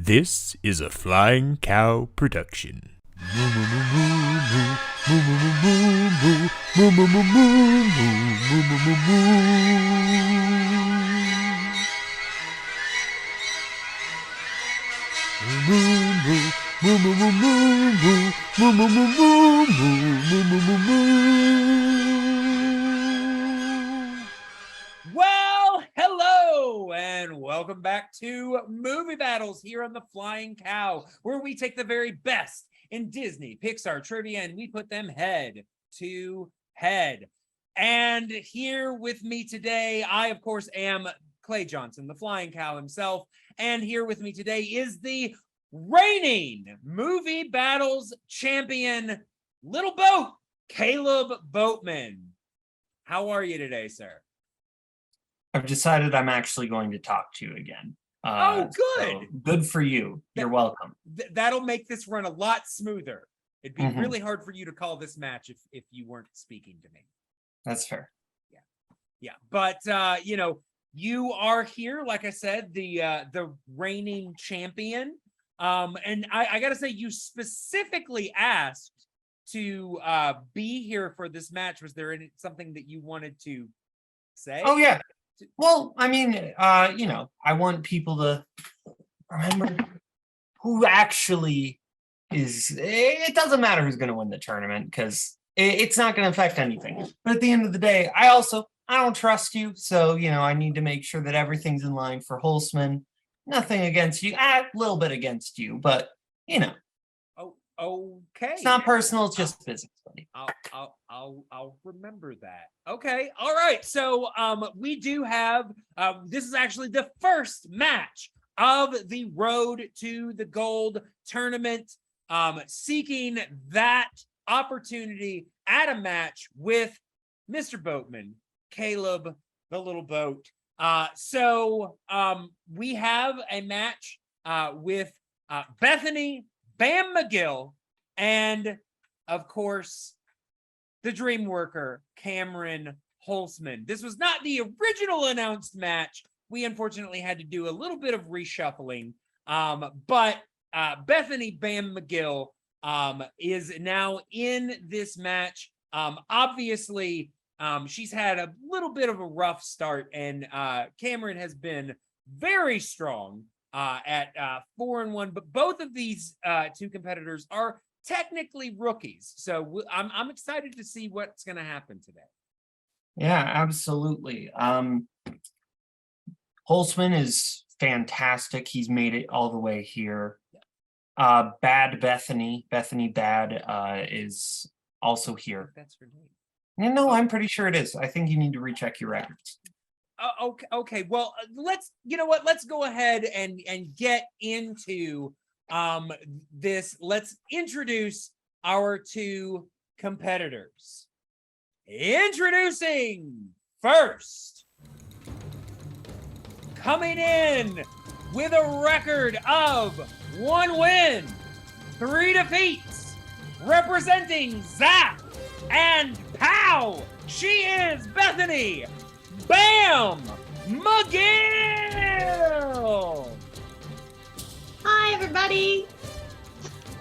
This is a Flying Cow production. Well, hello, and welcome back to Movie Battles here on the Flying Cow, where we take the very best in Disney, Pixar trivia, and we put them head to head. And here with me today, I, of course, am Clay Johnson, the Flying Cow himself, and here with me today is the reigning Movie Battles champion, Little Boat, Caleb Boatman. How are you today, sir? I've decided I'm actually going to talk to you again. Oh, good. So good for you. You're welcome. That'll make this run a lot smoother. It'd be really hard for you to call this match if you weren't speaking to me. That's fair. Yeah. But you know, you are here, like I said, the reigning champion. And I gotta say, you specifically asked to be here for this match. Was there something that you wanted to say? Oh yeah. Well, I mean, you know, I want people to remember who actually is. It doesn't matter who's going to win the tournament because it's not going to affect anything. But at the end of the day, I don't trust you. So, you know, I need to make sure that everything's in line for Holzman. Nothing against you, a little bit against you, but, you know. Oh, okay. It's not personal, it's just business, buddy. I'll remember that. Okay, all right. So we do have this is actually the first match of the Road to the Gold tournament, seeking that opportunity at a match with Mr. Boatman, Caleb the Little Boat. So we have a match with Bethany, Bam Megill, and of course, the DreamWorker, Cameron Holzman. This was not the original announced match. We unfortunately had to do a little bit of reshuffling. But Bethany Bam Megill is now in this match. Obviously, she's had a little bit of a rough start, and Cameron has been very strong at 4-1. But both of these two competitors are technically rookies, so I'm excited to see what's going to happen today. Yeah, absolutely. Holzman is fantastic. He's made it all the way here. Bad Bethany Bad is also here. That's her name. No, I'm pretty sure it is. I think you need to recheck your records. Okay. Well, let's go ahead and get into this. Let's introduce our two competitors. Introducing first, coming in with a record of 1 win, 3 defeats, representing Zap and Pow. She is Bethany Bam Megill. Hi, everybody.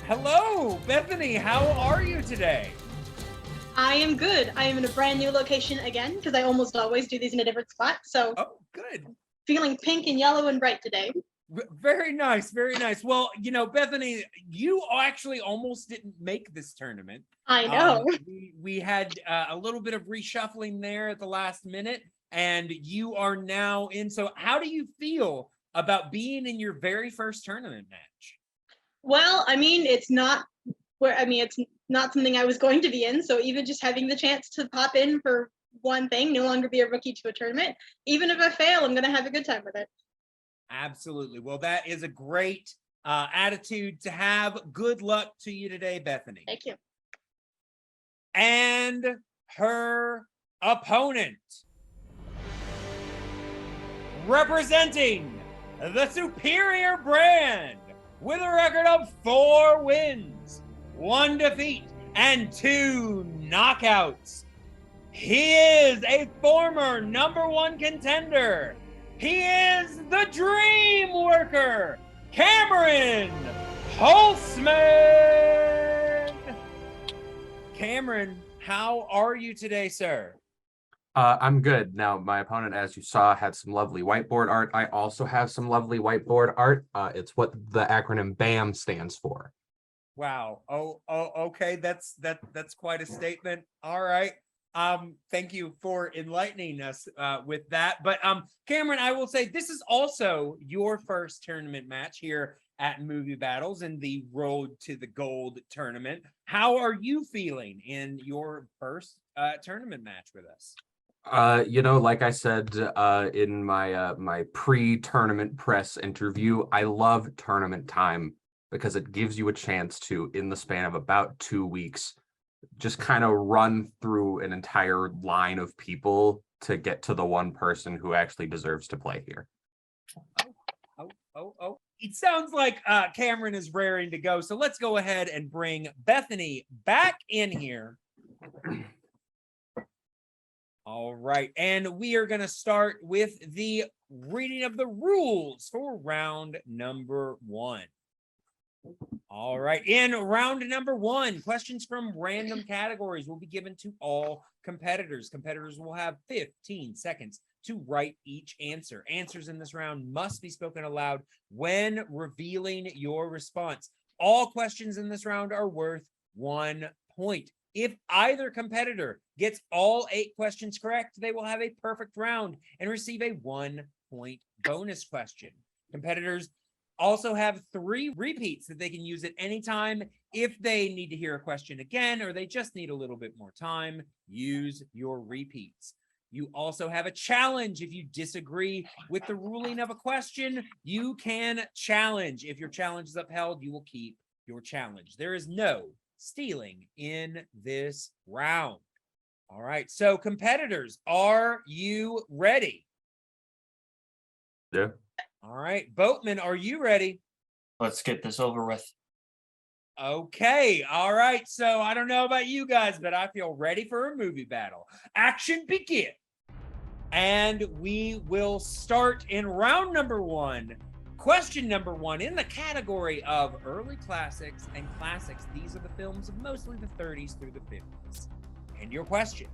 Hello, Bethany. How are you today? I am good. I am in a brand new location again because I almost always do these in a different spot. So, good. Feeling pink and yellow and bright today. Very nice. Very nice. Well, you know, Bethany, you actually almost didn't make this tournament. I know. We had a little bit of reshuffling there at the last minute, and you are now in. So how do you feel about being in your very first tournament match? Well, I mean, it's not something I was going to be in. So even just having the chance to pop in for one thing, no longer be a rookie to a tournament, even if I fail, I'm going to have a good time with it. Absolutely. Well, that is a great attitude to have. Good luck to you today, Bethany. Thank you. And her opponent, representing the superior brand with a record of 4 wins, 1 defeat, and 2 knockouts. He is a former #1 contender. He is the DreamWorker, Cameron Holtzman. Cameron, how are you today, sir? I'm good. Now, my opponent, as you saw, had some lovely whiteboard art. I also have some lovely whiteboard art. It's what the acronym BAM stands for. Wow. Oh, okay. That's quite a statement. All right. Thank you for enlightening us with that. But Cameron, I will say this is also your first tournament match here at Movie Battles in the Road to the Gold tournament. How are you feeling in your first tournament match with us? Like I said in my my pre-tournament press interview, I love tournament time because it gives you a chance to, in the span of about 2 weeks, just kind of run through an entire line of people to get to the one person who actually deserves to play here. Oh. It sounds like Cameron is raring to go. So let's go ahead and bring Bethany back in here. All right. And we are going to start with the reading of the rules for round number 1. All right. In round number 1, questions from random categories will be given to all competitors. Competitors will have 15 seconds to write each answer. Answers in this round must be spoken aloud when revealing your response. All questions in this round are worth 1 point. If either competitor gets all 8 questions correct, they will have a perfect round and receive a 1-point bonus question. Competitors also have 3 repeats that they can use at any time. If they need to hear a question again, or they just need a little bit more time, use your repeats. You also have a challenge. If you disagree with the ruling of a question, you can challenge. If your challenge is upheld, you will keep your challenge. There is no stealing in this round. All right. So competitors, are you ready? Yeah. All right. Boatman, are you ready? Let's get this over with. Okay. All right. So I don't know about you guys, but I feel ready for a movie battle. Action begin. And we will start in round number 1. Question number 1 in the category of early classics and classics. These are the films of mostly the 30s through the 50s. And your question: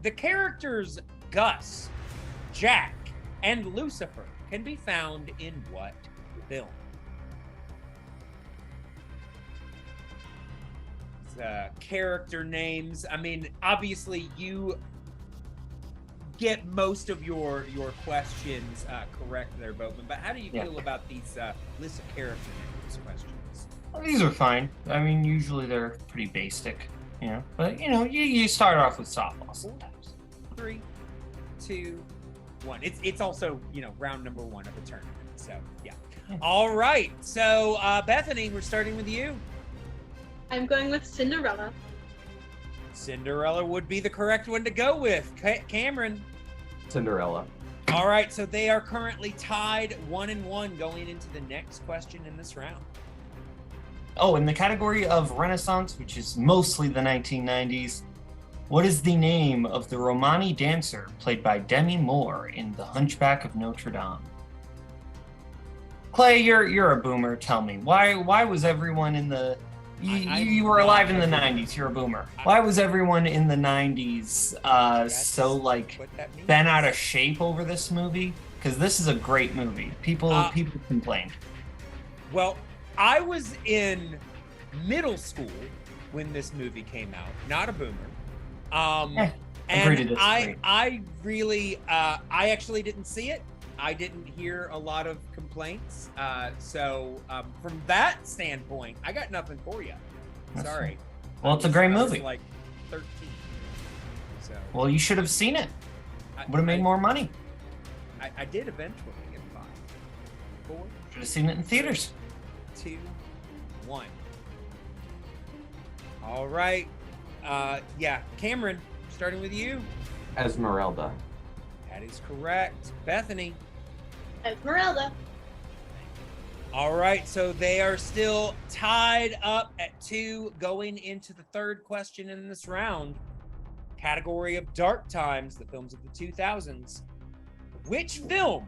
the characters Gus, Jack, and Lucifer can be found in what film? Character names. I mean, obviously you get most of your questions correct there, Boatman, but how do you feel about these list of character names questions? Well, these are fine. I mean, usually they're pretty basic, but you start off with softball sometimes. 3, 2, 1. It's also round number 1 of the tournament, so yeah. All right, so Bethany, we're starting with you. I'm going with Cinderella. Cinderella would be the correct one to go with. Cameron. Cinderella. All right, so they are currently tied 1-1 going into the next question in this round. Oh, in the category of Renaissance, which is mostly the 1990s, what is the name of the Romani dancer played by Demi Moore in The Hunchback of Notre Dame? Clay, you're a boomer. Tell me, why was everyone in the you were alive in the 90s. You're a boomer. Why was everyone in the 90s so bent out of shape over this movie? Because this is a great movie. People complained. Well, I was in middle school when this movie came out. Not a boomer. And I really I actually didn't see it. I didn't hear a lot of complaints. So from that standpoint, I got nothing for you. Sorry. Well, it's a great movie. Like 13. So. Well, you should have seen it. Would have made more money. I did eventually get 5. 4. Should have seen it in theaters. 2, 1. All right. Yeah, Cameron, starting with you. Esmeralda. That is correct. Bethany. Esmeralda. All right, so they are still tied up at 2 going into the third question in this round. Category of dark times, the films of the 2000s. Which film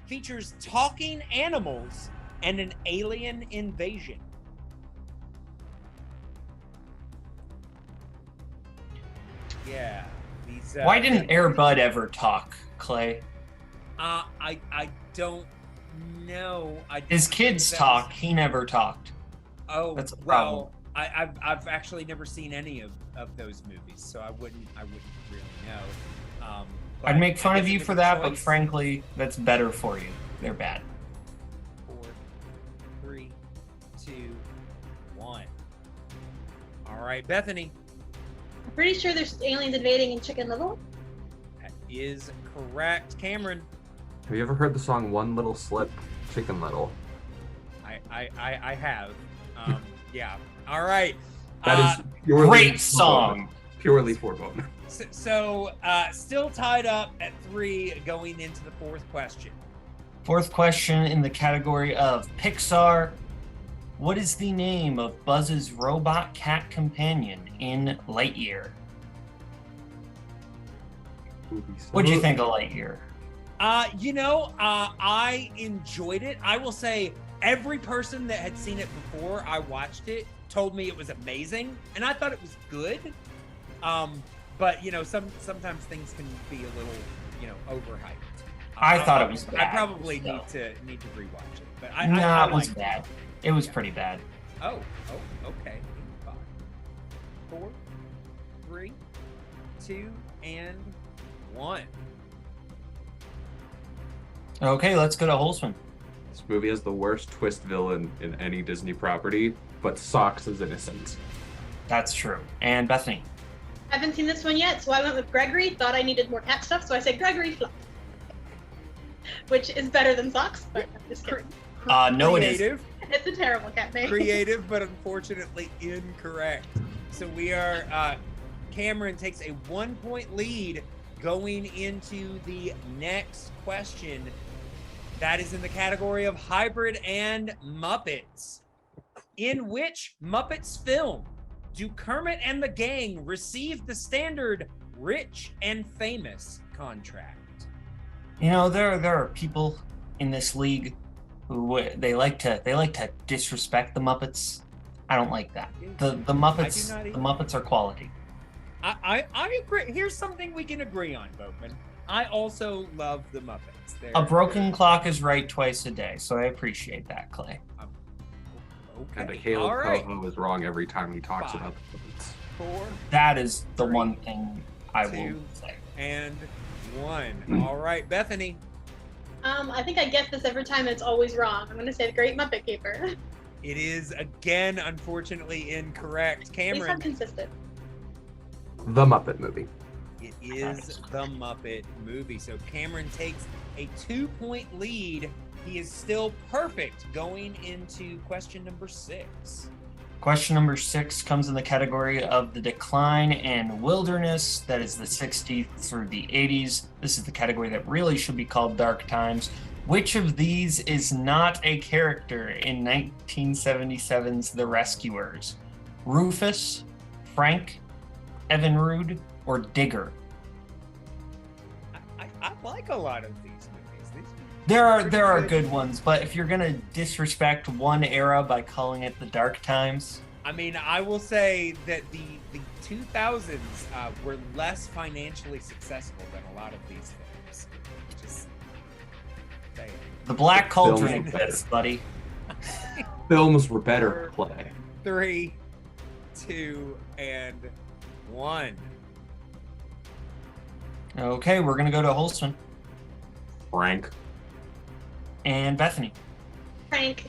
features talking animals and an alien invasion. Yeah. These, Why didn't Air Bud ever talk, Clay? I don't know. His kids talk. He never talked. Oh, That's a problem. well, I've actually never seen any of those movies, so I wouldn't really know. I'd make fun I of guess you if for it's a that, but choice- frankly, that's better for you. They're bad. 4, 3, 2, 1. All right, Bethany. I'm pretty sure there's aliens invading in Chicken Little. That is correct. Cameron. Have you ever heard the song One Little Slip, Chicken Little? I have. Yeah. All right. That is purely Great for song. Bowman. Purely for Bowman. So still tied up at 3 going into the 4th question. Fourth question in the category of Pixar. What is the name of Buzz's robot cat companion in Lightyear? What'd you think of Lightyear? I enjoyed it. I will say every person that had seen it before I watched it told me it was amazing, and I thought it was good. But sometimes things can be a little, overhyped. I thought it was bad. I probably so. need to rewatch it, but It was liked bad. It was pretty bad. Oh, okay. 5, 4, 3, 2, and 1. Okay, let's go to Holzman. This movie has the worst twist villain in any Disney property, but Socks is innocent. That's true. And Bethany. I haven't seen this one yet, so I went with Gregory. Thought I needed more cat stuff, so I said Gregory Fluff, which is better than Socks. But I'm just kidding. No, it is. Creative. It's a terrible cat name. Creative, but unfortunately incorrect. So we are, Cameron takes a 1-point lead going into the next question. That is in the category of hybrid and Muppets. In which Muppets film do Kermit and the gang receive the standard rich and famous contract? There are people in this league who they like to disrespect the Muppets. I don't like that. The Muppets not either. the Muppets are quality. I agree. Here's something we can agree on, Boatman. I also love the Muppets. A broken clock is right twice a day, so I appreciate that, Clay. Okay. And Caleb All right. Coho is wrong every time he talks 5, about the Muppets. 4, That is the 3, one thing I will 2, say. and 1. All right, Bethany. I think I get this every time. It's always wrong. I'm gonna say the Great Muppet Caper. It is again, unfortunately, incorrect. At least I'm Cameron. consistent. The Muppet Movie. It is the Muppet movie. So Cameron takes a 2-point lead. He is still perfect going into question number 6. Question number 6 comes in the category of the decline and wilderness. That is the 60s through the 80s. This is the category that really should be called Dark Times. Which of these is not a character in 1977's The Rescuers? Rufus, Frank, Evinrude, or Digger? I like a lot of these movies. There are good ones, but if you're gonna disrespect one era by calling it the Dark Times, I mean, I will say that the 2000s were less financially successful than a lot of these films. Just saying. the Black Cauldron Films are better. exists, buddy. Films were better. Play. 3, 2, and 1. Okay, we're gonna go to Holtzman Frank. and Bethany. Frank.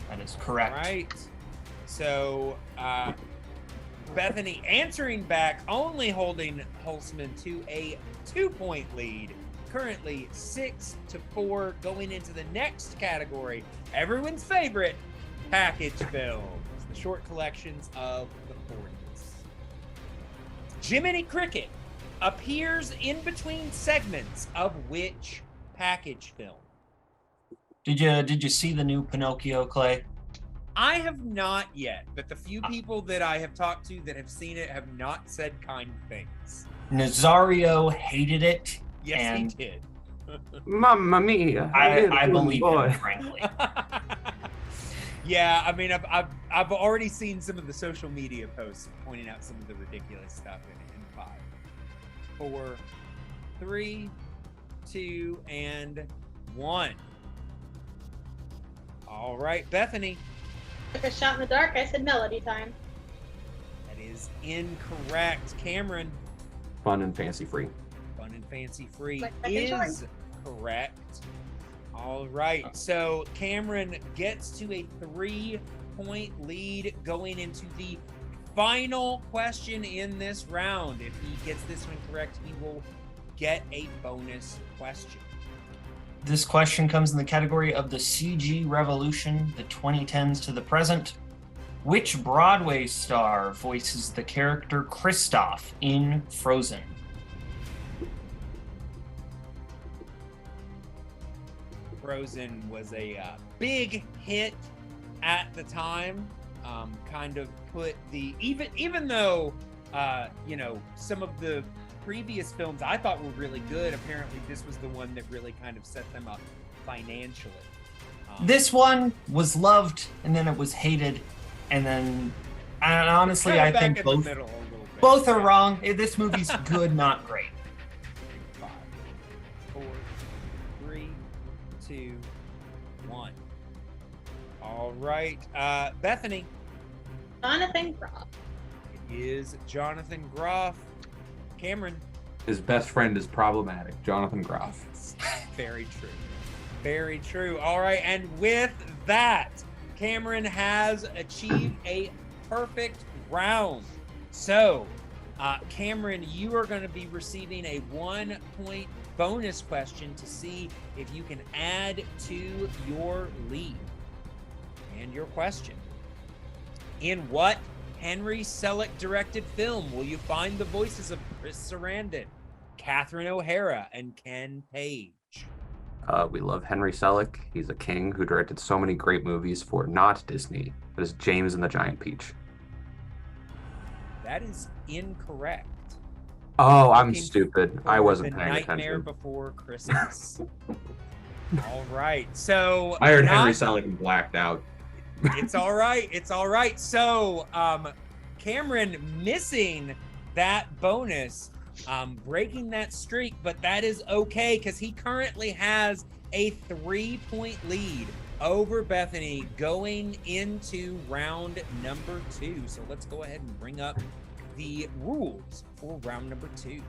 That is correct. Right. So, Bethany answering back, only holding Holtzman to a 2-point lead. Currently 6-4, going into the next category. Everyone's favorite, package films. The short collections of the 40s. Jiminy Cricket appears in between segments of which package film? Did you see the new Pinocchio, Clay? I have not yet, but the few people that I have talked to that have seen it have not said kind things. Nazario hated it. Yes, And- he did. Mamma mia! I little believe boy. him, frankly. Yeah, I mean, I've already seen some of the social media posts pointing out some of the ridiculous stuff in 5, 4, 3, 2, and 1. All right, Bethany. Took a shot in the dark. I said melody time. That is incorrect. Cameron. Fun and fancy free. Fun and fancy free My second is choice. correct. All right, so Cameron gets to a 3-point lead going into the final question in this round. If he gets this one correct, he will get a bonus question. This question comes in the category of the CG revolution, the 2010s to the present. Which Broadway star voices the character Kristoff in Frozen? Frozen was a big hit at the time. Kind of put the even though some of the previous films I thought were really good. Apparently, this was the one that really kind of set them up financially. This one was loved, and then it was hated, and honestly, kinda I back think in both the middle a little bit. both are wrong. This movie's good, not great. 5, 4, 3, 2, 1. All right, Bethany. Jonathan Groff. It is Jonathan Groff. Cameron. His best friend is problematic. Jonathan Groff. Very true. Very true. All right, and with that, Cameron has achieved a perfect round. So, Cameron, you are going to be receiving a 1-point bonus question to see if you can add to your lead. And your question: in what Henry Selick directed film will you find the voices of Chris Sarandon, Catherine O'Hara, and Ken Page? We love Henry Selick. He's a king who directed so many great movies for not Disney. It is James and the Giant Peach. That is incorrect. Oh, I'm Looking stupid. for I wasn't The paying Nightmare attention. Before Christmas. All right, so I heard Henry not- Selick and blacked out. It's all right. It's all right. So, Cameron missing that bonus, breaking that streak, but that is okay because he currently has a 3-point lead over Bethany going into round number 2. So let's go ahead and bring up the rules for round number 2.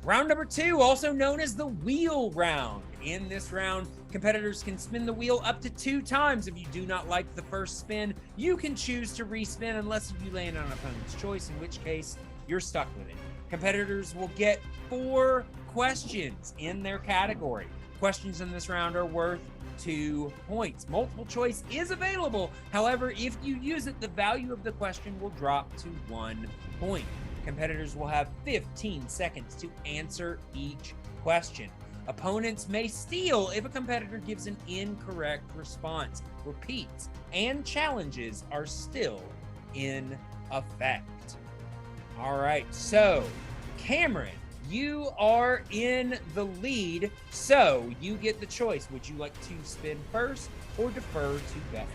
Round number 2, also known as the wheel round. In this round, competitors can spin the wheel up to 2 times. If you do not like the first spin, you can choose to respin unless you land on an opponent's choice, in which case you're stuck with it. Competitors will get 4 questions in their category. Questions in this round are worth 2 points. Multiple choice is available. However, if you use it, the value of the question will drop to 1 point. Competitors will have 15 seconds to answer each question. Opponents may steal if a competitor gives an incorrect response. Repeats and challenges are still in effect. All right, so Cameron, you are in the lead, so you get the choice. Would you like to spin first or defer to Bethany?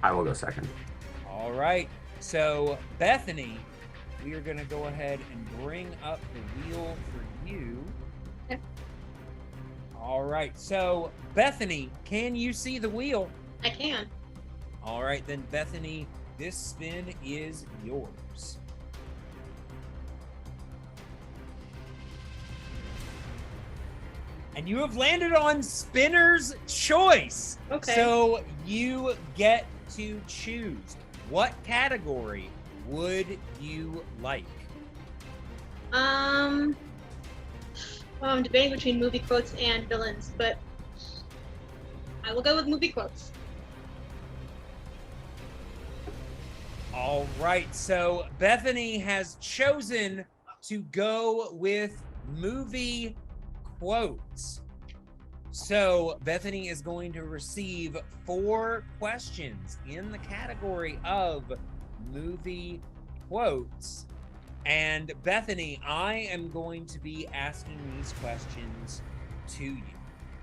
I will go second. All right, so Bethany, we are going to go ahead and bring up the wheel for you. Okay. All right, so Bethany, can you see the wheel? I can. All right, then Bethany, this spin is yours. And you have landed on Spinner's Choice. Okay. So you get to choose. What category would you like? Well, I'm debating between movie quotes and villains, but I will go with movie quotes. All right, so Bethany has chosen to go with movie quotes. So Bethany is going to receive 4 questions in the category of movie quotes. And Bethany, I am going to be asking these questions to you.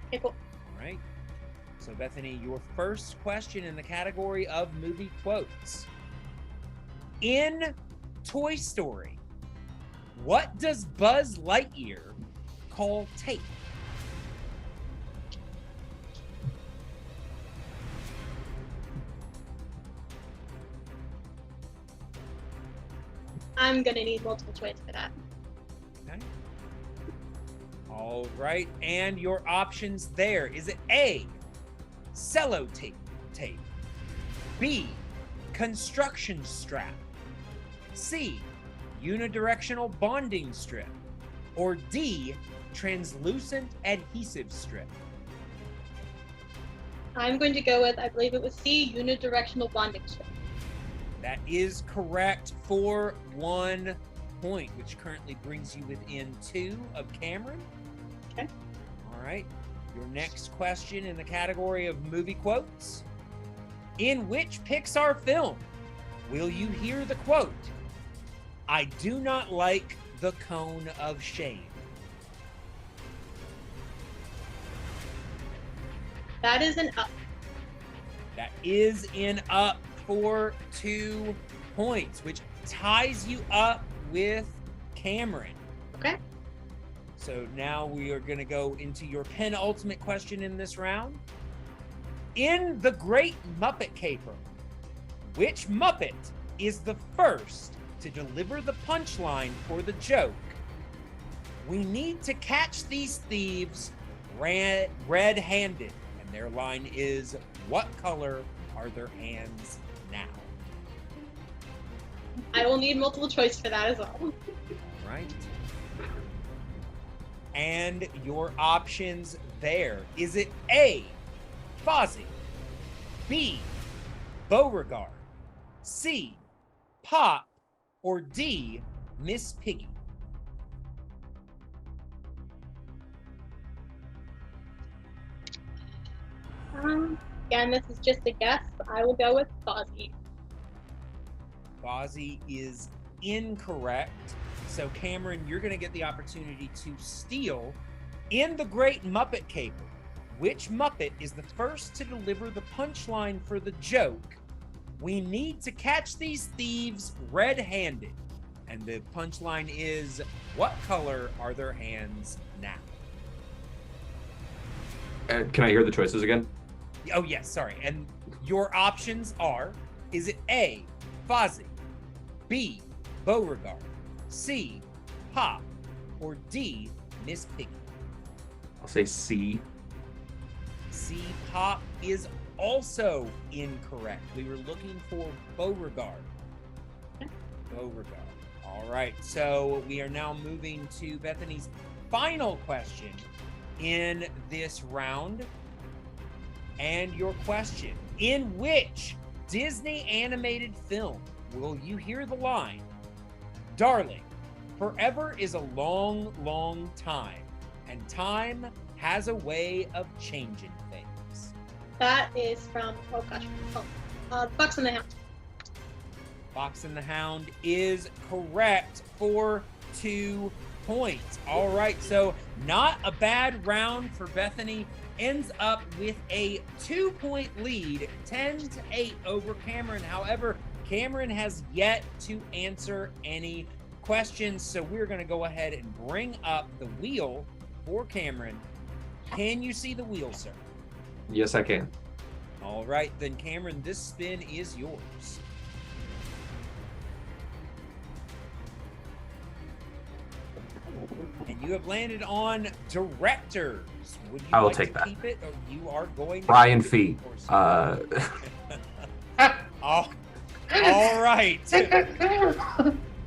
Okay, cool. All right. So, Bethany, your first question in the category of movie quotes. In Toy Story, what does Buzz Lightyear call tape? I'm gonna need multiple choice for that. Okay. All right. And your options there. Is it A, sellotape tape, B, construction strap, C, unidirectional bonding strip, or D, translucent adhesive strip? I'm going to go with, I believe it was C, unidirectional bonding strip. That is correct for 1 point, which currently brings you within 2 of Cameron. Okay. All right. Your next question in the category of movie quotes. In which Pixar film will you hear the quote, "I do not like the cone of shame"? That is an up. That is in Up for 2 points, which ties you up with Cameron. Okay. So now we are going to go into your penultimate question in this round. In The Great Muppet Caper, which Muppet is the first to deliver the punchline for the joke, "We need to catch these thieves red-handed"? And their line is, "What color are their hands now?" I will need multiple choice for that as well. All right. And your options there. Is it A, Fozzie, B, Beauregard, C, Pop, or D, Miss Piggy? Again, this is just a guess. I will go with Fozzie. Fozzie is incorrect. So, Cameron, you're going to get the opportunity to steal. In The Great Muppet Caper, which Muppet is the first to deliver the punchline for the joke, "We need to catch these thieves red-handed"? And the punchline is, "What color are their hands now?" Can I hear the choices again? Oh, yes, sorry. And your options are, is it A, Fozzie, B, Beauregard, C, Pop, or D, Miss Piggy? I'll say C. C, Pop is also incorrect. We were looking for Beauregard. Beauregard. All right, so we are now moving to Bethany's final question in this round. And your question, in which Disney animated film will you hear the line, "Darling, forever is a long, long time, and time has a way of changing things"? That is from, Fox and the Hound. Fox and the Hound is correct for 2 points. All right, so not a bad round for Bethany. Ends up with a 2-point lead, 10-8 over Cameron. However, Cameron has yet to answer any questions, so we're going to go ahead and bring up the wheel for Cameron. Can you see the wheel, sir? Yes, I can. All right, then, Cameron, this spin is yours. And you have landed on directors. Would you I will like take to that. keep it, or you are going to Brian keep it, Fee. of course? All right.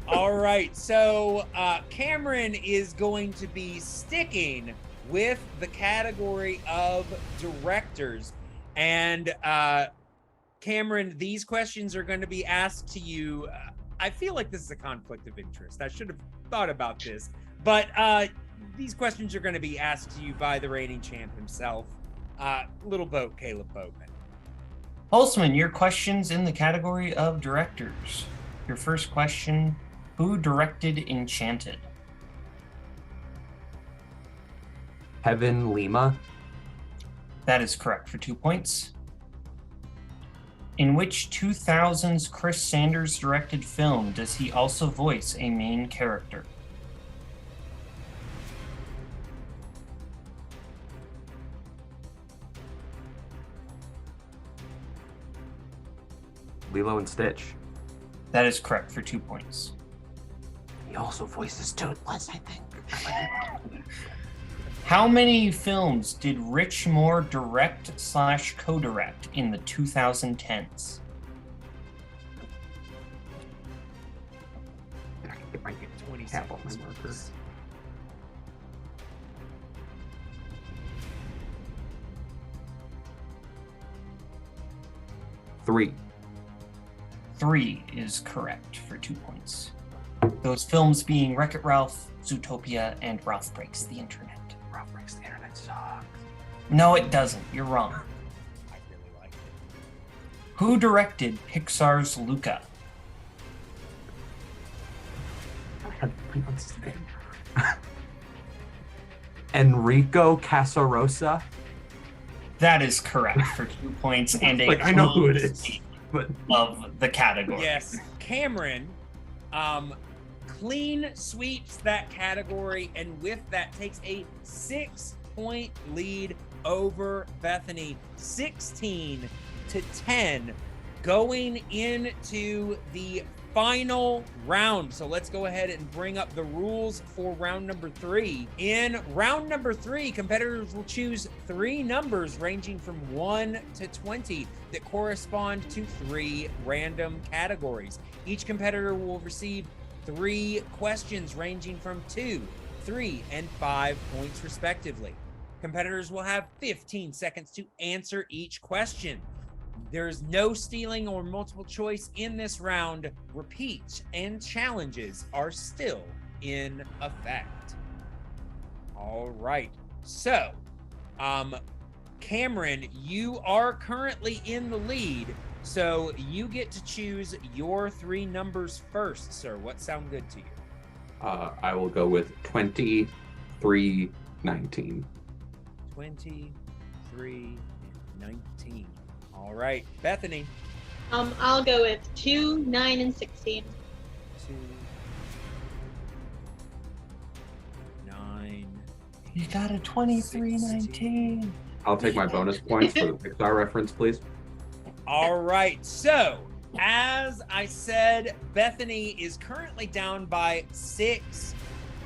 All right. So Cameron is going to be sticking with the category of directors. And Cameron, these questions are going to be asked to you. I feel like this is a conflict of interest. I should have thought about this. But these questions are going to be asked to you by the reigning champ himself, Little Boat Caleb Boatman. Holtzman, your questions in the category of directors. Your first question, who directed Enchanted? Kevin Lima. That is correct for 2 points. In which 2000s Chris Sanders directed film does he also voice a main character? Lilo and Stitch. That is correct for 2 points. He also voices Toothless, I think. How many films did Rich Moore direct/co-direct in the 2010s? I can get my 20 cap on my seconds. marker. Three. 3 is correct for 2 points. Those films being Wreck-It Ralph, Zootopia, and Ralph Breaks the Internet. Ralph Breaks the Internet sucks. No, it doesn't. You're wrong. I really like it. Who directed Pixar's Luca? How do you pronounce his name? Enrico Casarosa. That is correct for 2 points and a Like, I know who it is, but of the category. Yes, Cameron clean sweeps that category, and with that takes a 6-point lead over Bethany, 16-10, going into the final round. So let's go ahead and bring up the rules for round number 3. In round number 3, competitors will choose 3 numbers ranging from 1 to 20 that correspond to 3 random categories. Each competitor will receive 3 questions ranging from 2, 3, and 5 points respectively. Competitors will have 15 seconds to answer each question. There's no stealing or multiple choice in this round. Repeats and challenges are still in effect. All right. So, Cameron, you are currently in the lead. So you get to choose your 3 numbers first, sir. What sound good to you? I will go with 23-19. 23 and 19. All right, Bethany. I'll go with 2, 9, and 16. 2, 9. You got a 23-19. I'll take my bonus points for the Pixar reference, please. All right, so as I said, Bethany is currently down by 6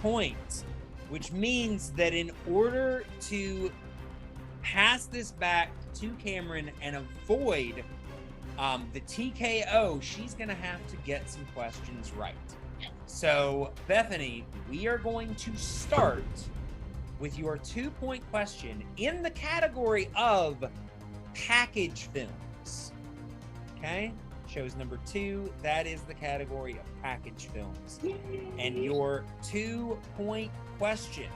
points, which means that in order to pass this back to Cameron and avoid the TKO, she's going to have to get some questions right. So, Bethany, we are going to start with your 2-point question in the category of package films. Okay? Shows number 2, that is the category of package films. And your 2-point question.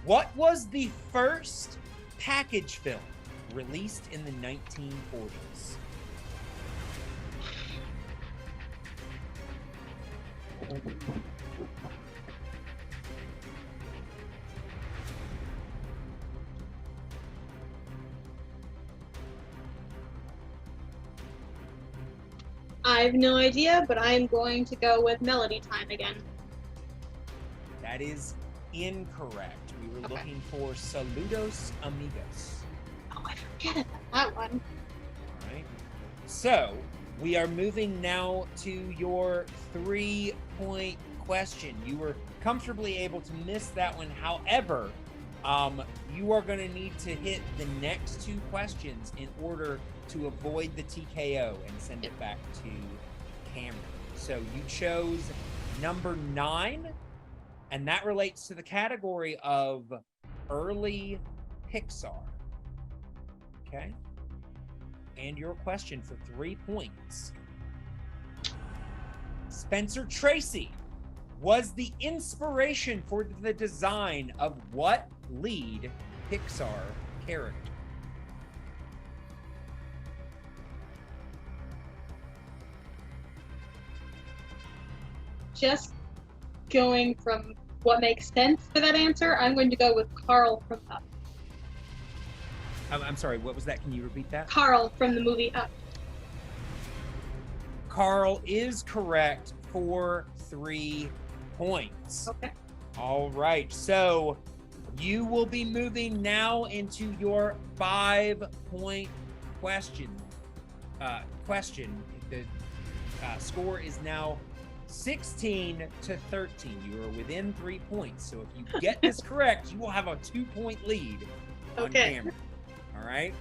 What was the first package film released in the 1940s? I have no idea, but I'm going to go with Melody Time again. That is incorrect. We were looking for Saludos Amigos. Oh, I forget about that one. All right. So we are moving now to your 3-point question. You were comfortably able to miss that one. However, you are going to need to hit the next 2 questions in order to avoid the TKO and send it back to Cameron. So you chose number 9, and that relates to the category of early Pixar. Okay? And your question for 3 points. Spencer Tracy was the inspiration for the design of what lead Pixar character? Just going from what makes sense for that answer, I'm going to go with Carl from Up. I'm sorry, what was that? Can you repeat that? Carl from the movie Up. Carl is correct for 3 points. Okay. All right, so you will be moving now into your 5-point question. The score is now 16 to 13. You are within 3 points. So if you get this correct, you will have a 2-point lead on Okay. Cameron. All right.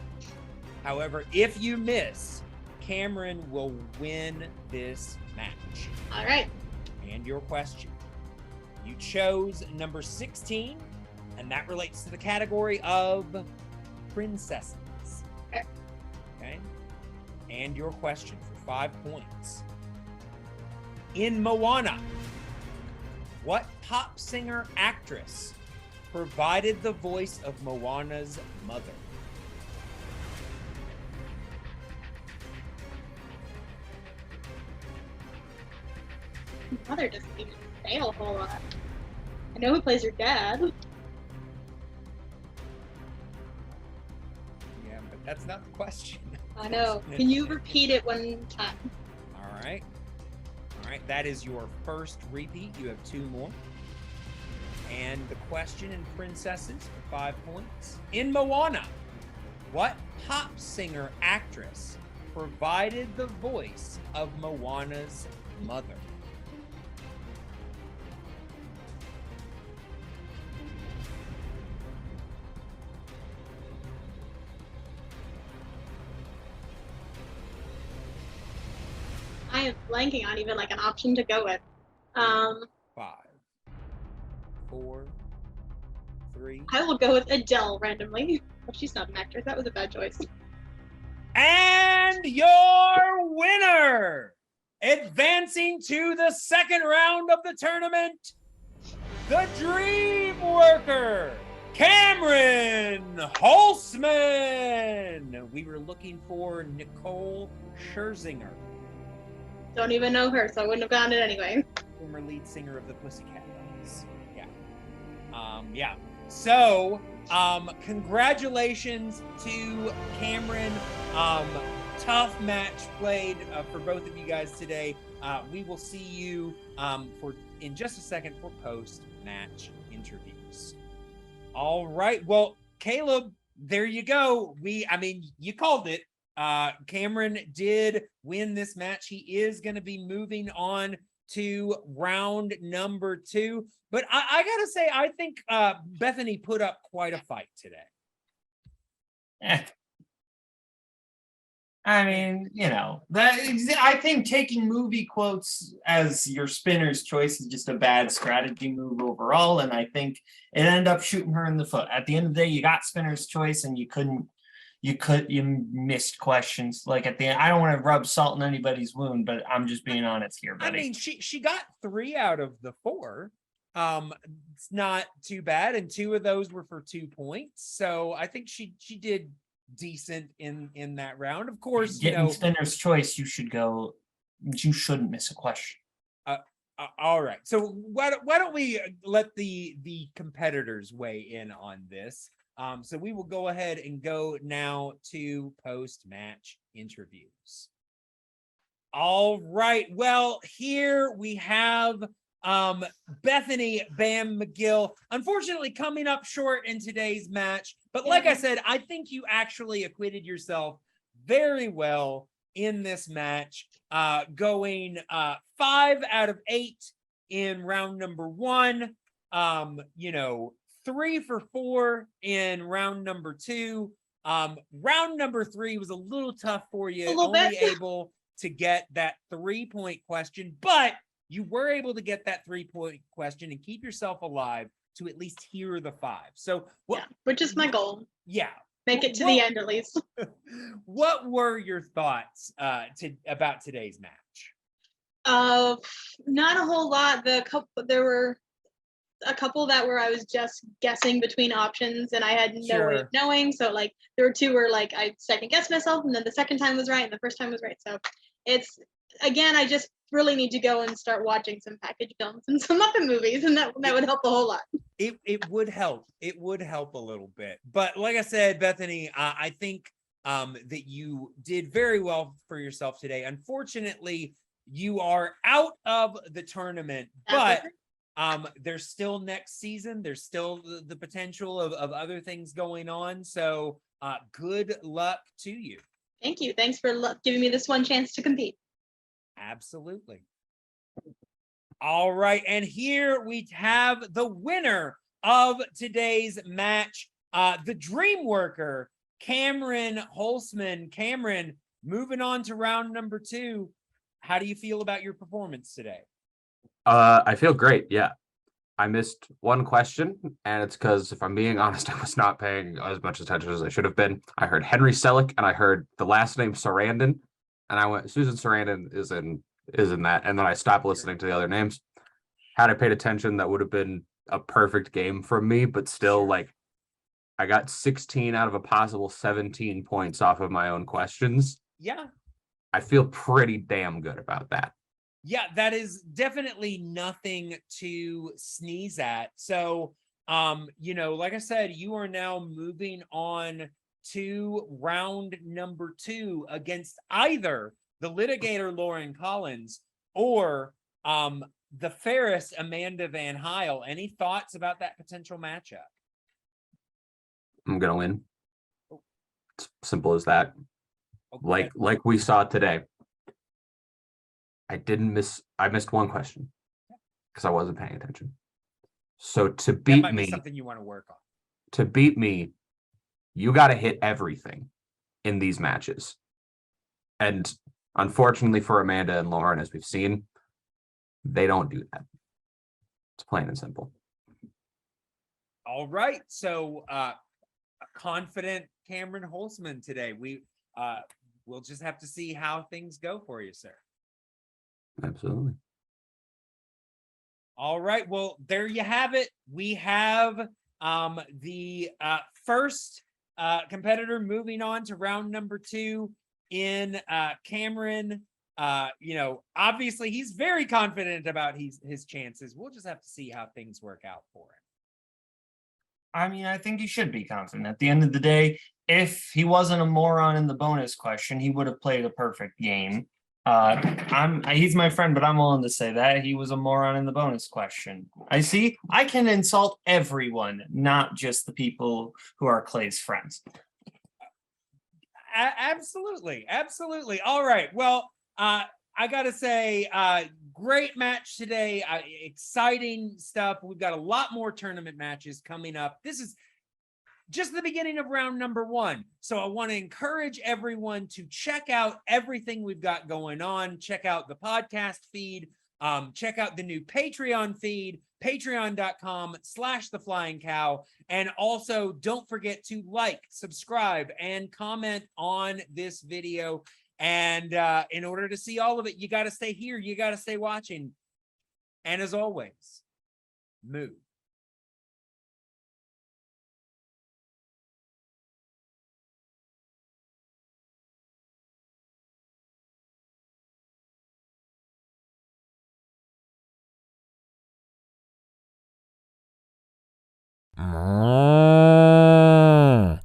However, if you miss, Cameron will win this match. All right. And your question. You chose number 16, and that relates to the category of princesses. Okay. Okay. And your question for 5 points. In Moana, what pop singer actress provided the voice of Moana's mother? Mother doesn't even say a whole lot. I know who plays her dad. Yeah, but that's not the question. I know. Can you repeat it one time? All right. All right. That is your first repeat. You have 2 more. And the question in princesses for 5 points. In Moana, what pop singer actress provided the voice of Moana's mother? I am blanking on even like an option to go with. 5, 4, 3. I will go with Adele randomly. Oh, she's not an actress. That was a bad choice. And your winner, advancing to the second round of the tournament, the DreamWorker, Cameron Holzman. We were looking for Nicole Scherzinger, Don't even know her, so I wouldn't have gotten it anyway. former lead singer of the Pussycat Dolls. Yeah. Yeah. So, congratulations to Cameron. Tough match played for both of you guys today. We will see you in just a second for post-match interviews. All right. Well, Caleb, there you go. You called it. Cameron did win this match. He is going to be moving on to round number 2. But I gotta say, I think Bethany put up quite a fight today. I mean, I think taking movie quotes as your spinner's choice is just a bad strategy move overall, and I think it ended up shooting her in the foot. At the end of the day, you got spinner's choice, and you missed questions. Like at the end, I don't want to rub salt in anybody's wound, but I'm just being honest here, buddy. I mean, she got 3 out of the 4. It's not too bad, and 2 of those were for 2 points. So I think she did decent in that round. Of course, getting spinner's choice, you shouldn't miss a question. All right. So why don't we let the competitors weigh in on this? So we will go ahead and go now to post-match interviews. All right. Well, here we have Bethany Bam Megill, unfortunately coming up short in today's match. But like I said, I think you actually acquitted yourself very well in this match, going 5 out of 8 in round number 1. 3 for 4 in round number 2. Round number 3 was a little tough for you, only able to get that 3-point question, but you were able to get that 3-point question and keep yourself alive to at least hear the 5. So, which is my goal. Yeah. Make it to the end at least. What were your thoughts about today's match? Not a whole lot. There were a couple that were I was just guessing between options and I had no way of knowing. So like there were 2 where like I second guessed myself and then the second time was right and the first time was right. So it's again, I just really need to go and start watching some package films and some Muppet movies, and that would help a whole lot. It would help. It would help a little bit. But like I said, Bethany, I think that you did very well for yourself today. Unfortunately, you are out of the tournament, but there's still next season. There's still the potential of other things going on. So good luck to you. Thank you. Thanks for giving me this one chance to compete. Absolutely. All right. And here we have the winner of today's match, the DreamWorker, Cameron Holzman. Cameron, moving on to round number 2. How do you feel about your performance today? I feel great. Yeah. I missed one question, and it's because, if I'm being honest, I was not paying as much attention as I should have been. I heard Henry Selick, and I heard the last name Sarandon, and I went, Susan Sarandon is in that, and then I stopped listening to the other names. Had I paid attention, that would have been a perfect game from me, but still, like, I got 16 out of a possible 17 points off of my own questions. Yeah. I feel pretty damn good about that. Yeah, that is definitely nothing to sneeze at. So, like I said, you are now moving on to round number 2 against either the litigator Lauren Collins or the Ferris Amanda Van Heil. Any thoughts about that potential matchup? I'm gonna win. It's simple as that. Okay. Like we saw today. I missed one question because I wasn't paying attention. So to That beat might be me, something you want to work on. you got to hit everything in these matches. And unfortunately for Amanda and Lauren, as we've seen, they don't do that. It's plain and simple. All right. So a confident Cameron Holzman today. We'll just have to see how things go for you, sir. Absolutely. All right. Well, there you have it. We have the first competitor moving on to round number 2 in Cameron. Obviously he's very confident about his chances. We'll just have to see how things work out for him. I mean, I think he should be confident. At the end of the day, if he wasn't a moron in the bonus question, he would have played a perfect game. He's my friend, but I'm willing to say that he was a moron in the bonus question. I can insult everyone, not just the people who are Clay's friends. Absolutely. All right. Well, I gotta say, great match today. Exciting stuff. We've got a lot more tournament matches coming up. This is just the beginning of round number 1. So I want to encourage everyone to check out everything we've got going on. Check out the podcast feed. Check out the new Patreon feed, patreon.com/theflyingcow. And also don't forget to like, subscribe, and comment on this video. And in order to see all of it, you got to stay here. You got to stay watching. And as always, move. Moo.